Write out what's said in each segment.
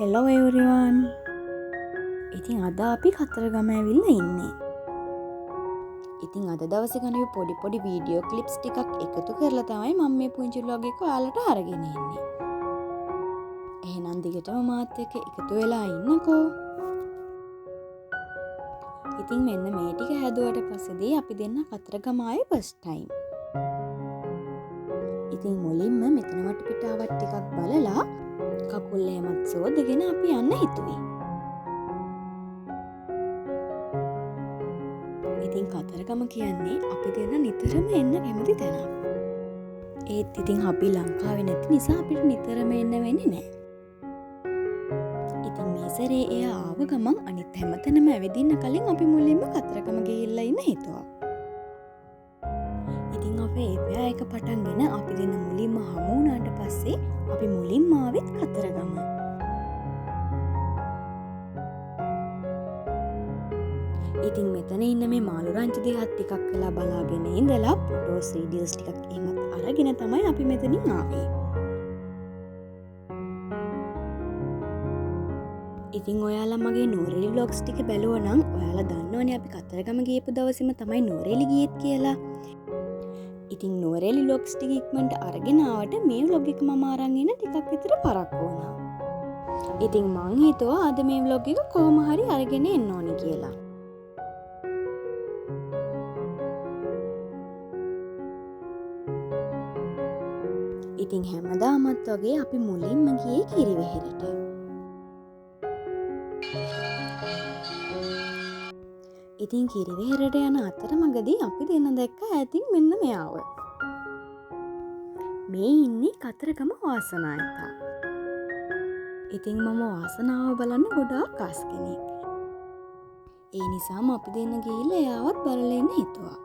Hello everyone. ඉතින් අද අපි කතරගම ඇවිල්ලා ඉන්නේ. ඉතින් අද දවසේ ගන්නේ පොඩි වීඩියෝ ක්ලිප්ස් ටිකක් එකතු කරලා තමයි මම මේ පුංචි vlog එක ඔයාලට අරගෙන එන්නේ. එහෙනම් දිගටම මාත් එක්ක එකතු වෙලා ඉන්නකෝ. ඉතින් මෙන්න මේ ටික හැදුවට පස්සේදී අපි දෙන්න කතරගම ආයේ first time. ඉතින් මුලින්ම මෙතන වටපිටාවත් ටිකක් බලලා කකුල් එහෙමත් සෝදගෙන අපි යන්න හිතුවේ. ඉතින් කතරගම කියන්නේ අපි දෙන්න නිතරම එන්න කැමති තැනක්. ඒත් ඉතින් අපි ලංකාවේ නැති නිසා අපිට නිතරම එන්න වෙන්නේ නැහැ. ඉතින් මේ සැරේ එයා ආව ගමන් අනිත් හැමතැනම ඇවිදින්න කලින් අපි මුලින්ම කතරගම ගිහිල්ලා ඉන්න හිතුවා. ඉතින් අපේ එපයා එක පටන්ගෙන අපි දෙන්න මුලින්ම හමු වුණාට පස්සේ අපි මුලින්ම ආවෙත් කතරගම. ඉතින් මෙතන ඉන්න මේ මාළු රංචු දෙකත් ටිකක් වෙලා බලාගෙන ඉඳලා ෆොටෝස් වීඩියෝස් ටිකක් එහෙමත් අරගෙන තමයි අපි මෙතනින් ආවේ. ඉතින් ඔයාලා මගේ නෝරෙලි vlogs ටික බැලුවා නම් ඔයාලා දන්නවනේ අපි කතරගම ගියපු දවසේම තමයි නෝරෙලි ගියෙත් කියලා. ඉතින් නෝරෙලි vlogs ටික ඉක්මනට අරගෙන ආවට මේ vlog එක මම අරන් ඉන්න ටිකක් විතර පරක්කු වුණා. ඉතින් මං හිතුවා අද මේ vlog එක කොහොම හරි අරගෙන එන්න ඕනේ කියලා. ඉතින් හැමදාමත් වගේ අපි මුලින්ම ගියේ කිරිවෙහෙරට. ඉතින් කිරිවෙහෙරට යන අතරමඟදී අපි දෙන්න දැක්ක ඈතින් මෙන්න මෙයාව. මේ ඉන්නේ කතරගම වාසනායකා. ඉතින් මම වාසනාව බලන්න ගොඩාක් ආස කෙනෙක්. ඒ නිසාම අපි දෙන්න ගිහිල්ලා එයාවත් බලලා එන්න හිතුවා.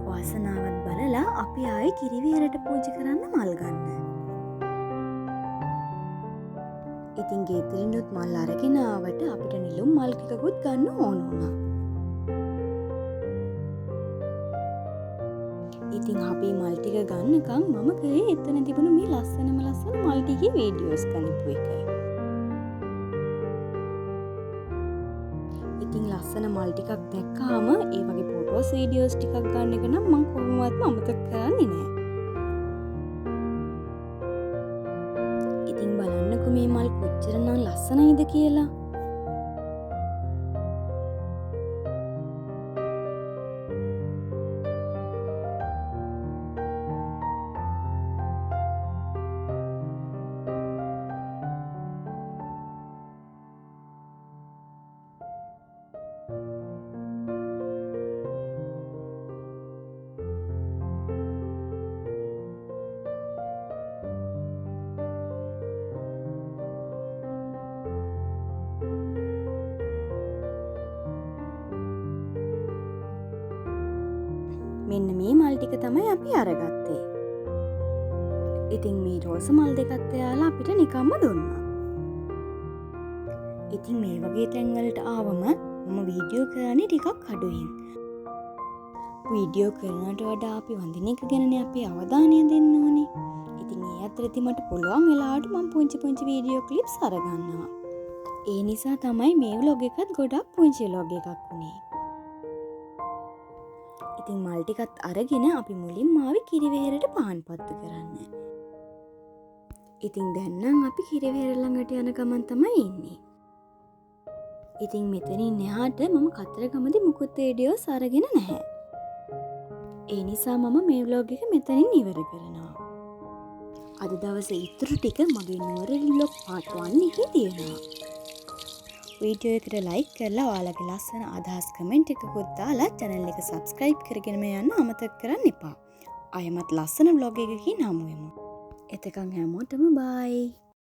වාසනාවත් බලලා අපි ආයේ කිරිවෙහෙරට පූජා කරන්න මල් ගන්න. ඉතින් ගෙදරිනුත් මල් අරගෙන ආවට අපිට නිලුම් මල් ටිකකුත් ගන්න ඕන වුණා. ඉතින් අපි මල් ටික ගන්නකම් මම කරේ එතන තිබුණු මේ ලස්සන මල් ටිකේ වීඩියෝස් ගනිපු එක. ඉතින් ලස්සන මල් ටිකක් දැක්කාම ඒ වගේ ෆොටෝස් වීඩියෝස් ටිකක් ගන්න එක නම් මම කොහොමවත් අමතක කරන්නේ නැහැ. ඉතින් බලන්නකෝ මේ මල් කොච්චරනම් ලස්සනයිද කියලා. මෙන්න මේ මල් ටික තමයි අපි අරගත්තේ. ඉතින් මේ රෝස මල් දෙකත් එයාලා අපිට නිකම්ම දුන්නා. ඉතින් මේ වගේ තැන්වලට ආවම මම වීඩියෝ කරන්නේ ටිකක් අඩුවෙන්. වීඩියෝ කරනට වඩා අපි වඳින එක ගැනනේ අපි අවධානය දෙන්න ඕනේ. ඉතින් ඒ අතරදී මට පුළුවන් වෙලාවට මම පුංචි වීඩියෝ ක්ලිප්ස් අරගන්නවා. ඒ නිසා තමයි මේ vlog එකත් ගොඩක් පුංචි vlog එකක් වුණේ. ඉතින් මල් ටිකත් අරගෙන අපි මුලින්ම ආවේ කිරිවෙහෙරට පාන් පත්තු කරන්න. ඉතින් දැන් නම් අපි කිරිවෙහෙර ළඟට යන ගමන් තමයි ඉන්නේ. ඉතින් මෙතනින් එහාට මම කතරගමදී මුකුත් වීඩියෝස් අරගෙන නැහැ. ඒ නිසා මම මේ vlog එක මෙතනින් ඉවර කරනවා. අද දවසේ ඉතුරු ටික මගේ නුවරඑළිය vlog part 1 එකේ තියෙනවා. වීඩියෝ එකට ලයික් කරලා ඔයාලගේ ලස්සන අදහස් කමෙන්ට් එකකුත් දාලා channel එක subscribe කරගෙන යන්න අමතක කරන්න එපා. ආයෙමත් ලස්සන vlog එකකින් හමු වෙමු. එතකන් හැමෝටම bye.